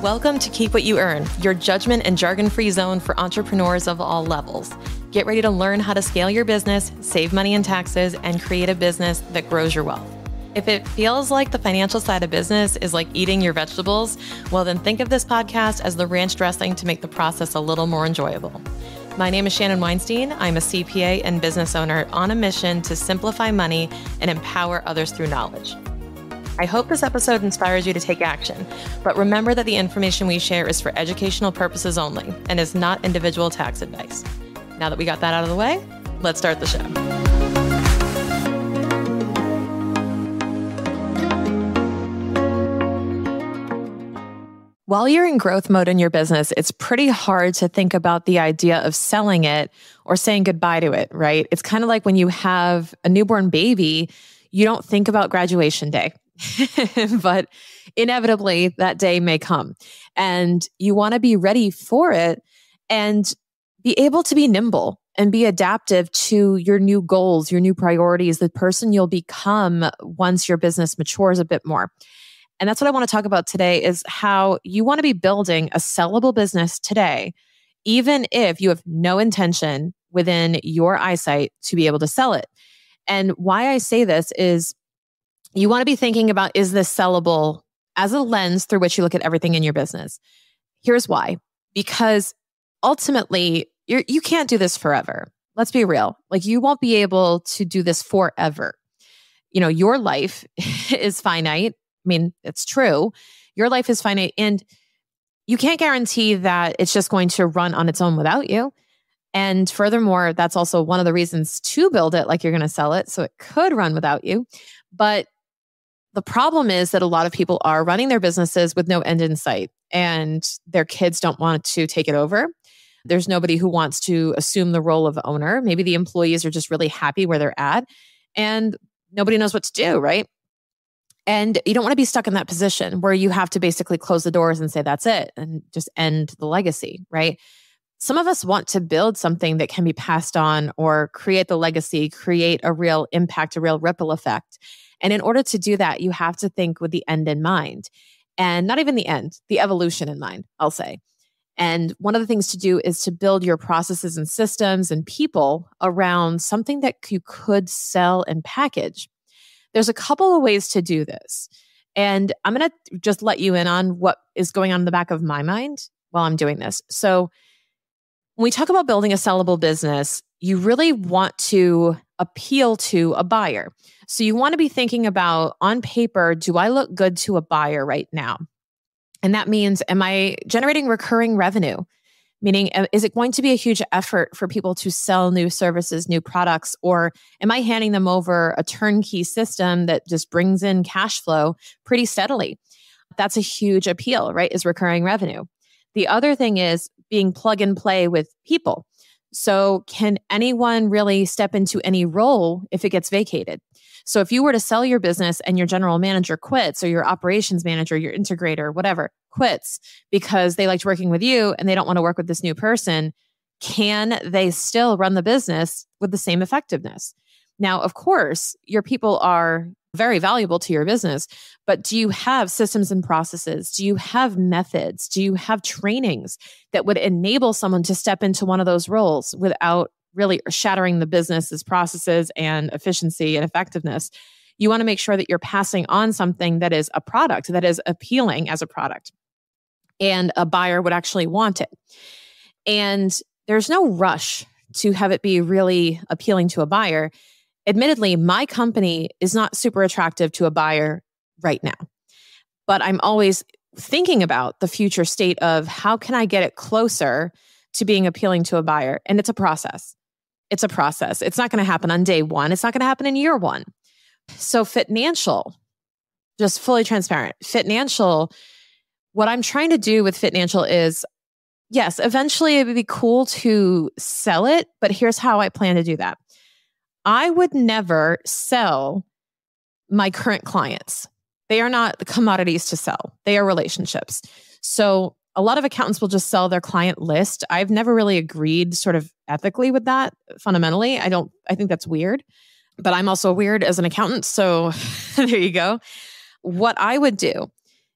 Welcome to Keep What You Earn, your judgment and jargon-free zone for entrepreneurs of all levels. Get ready to learn how to scale your business, save money in taxes, and create a business that grows your wealth. If it feels like the financial side of business is like eating your vegetables, well then think of this podcast as the ranch dressing to make the process a little more enjoyable. My name is Shannon Weinstein. I'm a CPA and business owner on a mission to simplify money and empower others through knowledge. I hope this episode inspires you to take action, but remember that the information we share is for educational purposes only and is not individual tax advice. Now that we got that out of the way, let's start the show. While you're in growth mode in your business, it's pretty hard to think about the idea of selling it or saying goodbye to it, right? It's kind of like when you have a newborn baby, you don't think about graduation day. But inevitably that day may come and you want to be ready for it and be able to be nimble and be adaptive to your new goals, your new priorities, the person you'll become once your business matures a bit more. And that's what I want to talk about today is how you want to be building a sellable business today, even if you have no intention within your eyesight to be able to sell it. And why I say this is you want to be thinking about, is this sellable as a lens through which you look at everything in your business? Here's why. Because ultimately, you can't do this forever. Let's be real. Like you won't be able to do this forever. You know, your life is finite. I mean, it's true. Your life is finite and you can't guarantee that it's just going to run on its own without you. And furthermore, that's also one of the reasons to build it like you're going to sell it. So it could run without you. But the problem is that a lot of people are running their businesses with no end in sight and their kids don't want to take it over. There's nobody who wants to assume the role of owner. Maybe the employees are just really happy where they're at and nobody knows what to do, right? And you don't want to be stuck in that position where you have to basically close the doors and say, that's it, and just end the legacy, right? Some of us want to build something that can be passed on or create the legacy, create a real impact, a real ripple effect. And in order to do that, you have to think with the end in mind. And not even the end, the evolution in mind, I'll say. And one of the things to do is to build your processes and systems and people around something that you could sell and package. There's a couple of ways to do this. And I'm going to just let you in on what is going on in the back of my mind while I'm doing this. So when we talk about building a sellable business, you really want to appeal to a buyer. So you want to be thinking about, on paper, do I look good to a buyer right now? And that means, am I generating recurring revenue? Meaning, is it going to be a huge effort for people to sell new services, new products, or am I handing them over a turnkey system that just brings in cash flow pretty steadily? That's a huge appeal, right? Is recurring revenue. The other thing is being plug and play with people. So can anyone really step into any role if it gets vacated? So if you were to sell your business and your general manager quits or your operations manager, your integrator, whatever, quits because they liked working with you and they don't want to work with this new person, can they still run the business with the same effectiveness? Now, of course, your people are very valuable to your business, but do you have systems and processes? Do you have methods? Do you have trainings that would enable someone to step into one of those roles without really shattering the business's processes and efficiency and effectiveness? You want to make sure that you're passing on something that is a product that is appealing as a product and a buyer would actually want it. And there's no rush to have it be really appealing to a buyer. Admittedly, my company is not super attractive to a buyer right now, but I'm always thinking about the future state of how can I get it closer to being appealing to a buyer? And it's a process. It's a process. It's not going to happen on day one. It's not going to happen in year one. So Fitnancial, just fully transparent, Fitnancial, what I'm trying to do with Fitnancial is, yes, eventually it would be cool to sell it, but here's how I plan to do that. I would never sell my current clients. They are not the commodities to sell. They are relationships. So a lot of accountants will just sell their client list. I've never really agreed sort of ethically with that fundamentally. I think that's weird, but I'm also weird as an accountant. So there you go. What I would do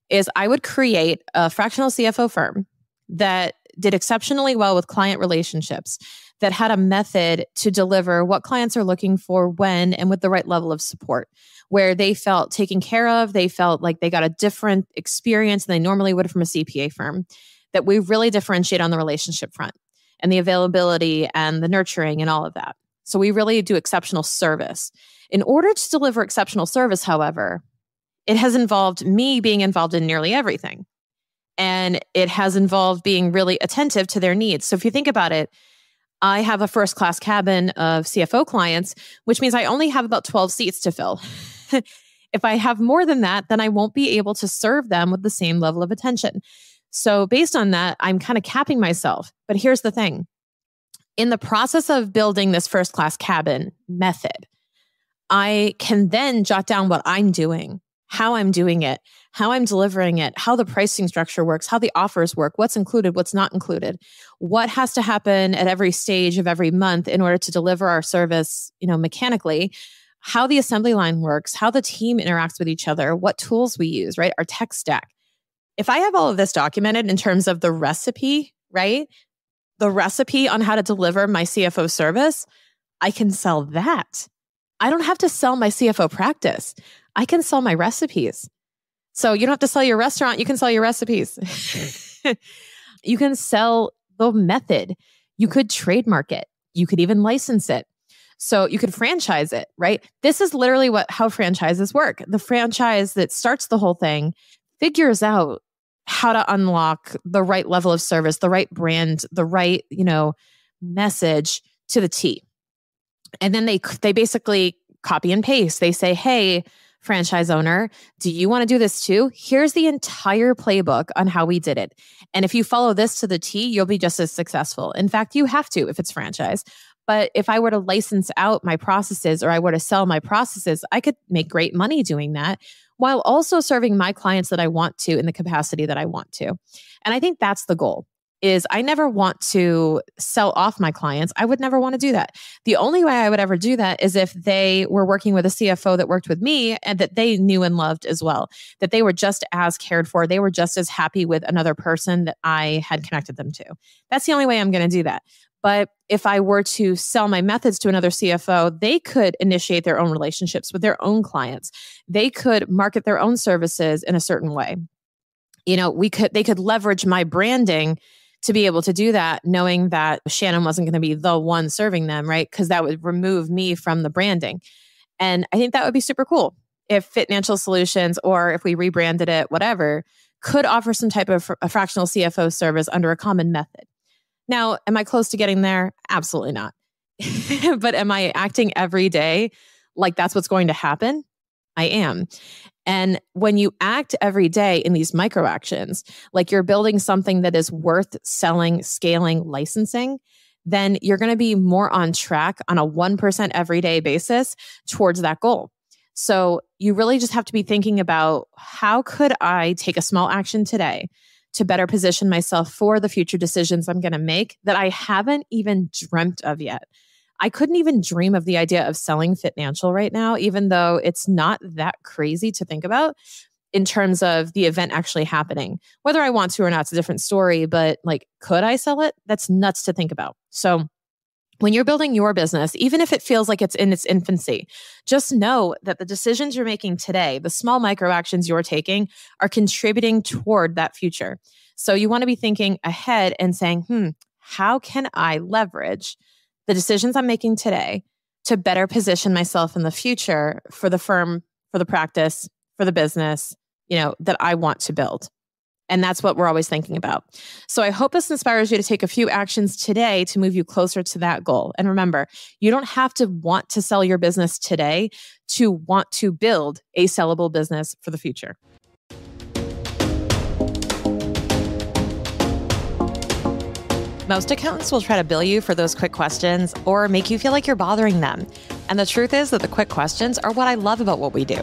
is I would create a fractional CFO firm that did exceptionally well with client relationships, that had a method to deliver what clients are looking for when and with the right level of support, where they felt taken care of, they felt like they got a different experience than they normally would from a CPA firm, that we really differentiate on the relationship front and the availability and the nurturing and all of that. So we really do exceptional service. In order to deliver exceptional service, however, it has involved me being involved in nearly everything. And it has involved being really attentive to their needs. So if you think about it, I have a first class cabin of CFO clients, which means I only have about 12 seats to fill. If I have more than that, then I won't be able to serve them with the same level of attention. So based on that, I'm kind of capping myself. But here's the thing. In the process of building this first class cabin method, I can then jot down what I'm doing, how I'm doing it, how I'm delivering it, how the pricing structure works, how the offers work, what's included, what's not included, what has to happen at every stage of every month in order to deliver our service, mechanically, how the assembly line works, how the team interacts with each other, what tools we use, right? Our tech stack. If I have all of this documented in terms of the recipe, right? The recipe on how to deliver my CFO service, I can sell that. I don't have to sell my CFO practice. I can sell my recipes. So you don't have to sell your restaurant. You can sell your recipes. You can sell the method. You could trademark it. You could even license it. So you could franchise it, right? This is literally how franchises work. The franchise that starts the whole thing figures out how to unlock the right level of service, the right brand, the right, message to the T. And then they basically copy and paste. They say, hey, franchise owner, do you want to do this too? Here's the entire playbook on how we did it. And if you follow this to the T, you'll be just as successful. In fact, you have to if it's franchise. But if I were to license out my processes or I were to sell my processes, I could make great money doing that while also serving my clients that I want to in the capacity that I want to. And I think that's the goal. Is I never want to sell off my clients. I would never want to do that. The only way I would ever do that is if they were working with a CFO that worked with me and that they knew and loved as well, that they were just as cared for. They were just as happy with another person that I had connected them to. That's the only way I'm going to do that. But if I were to sell my methods to another CFO, they could initiate their own relationships with their own clients. They could market their own services in a certain way. They could leverage my branding to be able to do that, knowing that Shannon wasn't going to be the one serving them, right? Because that would remove me from the branding. And I think that would be super cool if Financial Solutions, or if we rebranded it, whatever, could offer some type of a fractional CFO service under a common method. Now, am I close to getting there? Absolutely not. But am I acting every day like that's what's going to happen? I am. And when you act every day in these micro actions, like you're building something that is worth selling, scaling, licensing, then you're going to be more on track on a 1% everyday basis towards that goal. So you really just have to be thinking about, how could I take a small action today to better position myself for the future decisions I'm going to make that I haven't even dreamt of yet? I couldn't even dream of the idea of selling Financial right now, even though it's not that crazy to think about in terms of the event actually happening. Whether I want to or not, it's a different story, but could I sell it? That's nuts to think about. So when you're building your business, even if it feels like it's in its infancy, just know that the decisions you're making today, the small micro actions you're taking, are contributing toward that future. So you want to be thinking ahead and saying, how can I leverage the decisions I'm making today to better position myself in the future for the firm, for the practice, for the business, that I want to build. And that's what we're always thinking about. So I hope this inspires you to take a few actions today to move you closer to that goal. And remember, you don't have to want to sell your business today to want to build a sellable business for the future. Most accountants will try to bill you for those quick questions or make you feel like you're bothering them. And the truth is that the quick questions are what I love about what we do.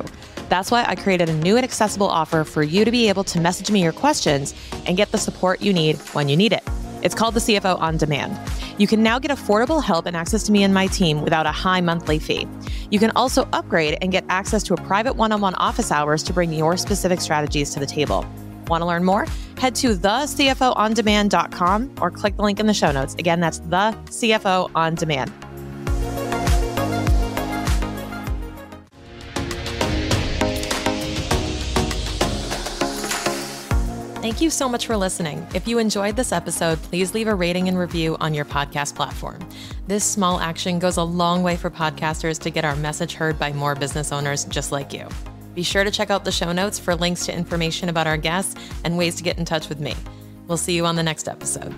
That's why I created a new and accessible offer for you to be able to message me your questions and get the support you need when you need it. It's called the CFO On Demand. You can now get affordable help and access to me and my team without a high monthly fee. You can also upgrade and get access to a private one-on-one office hours to bring your specific strategies to the table. Want to learn more? Head to thecfoondemand.com or click the link in the show notes. Again, that's The CFO On Demand. Thank you so much for listening. If you enjoyed this episode, please leave a rating and review on your podcast platform. This small action goes a long way for podcasters to get our message heard by more business owners just like you. Be sure to check out the show notes for links to information about our guests and ways to get in touch with me. We'll see you on the next episode.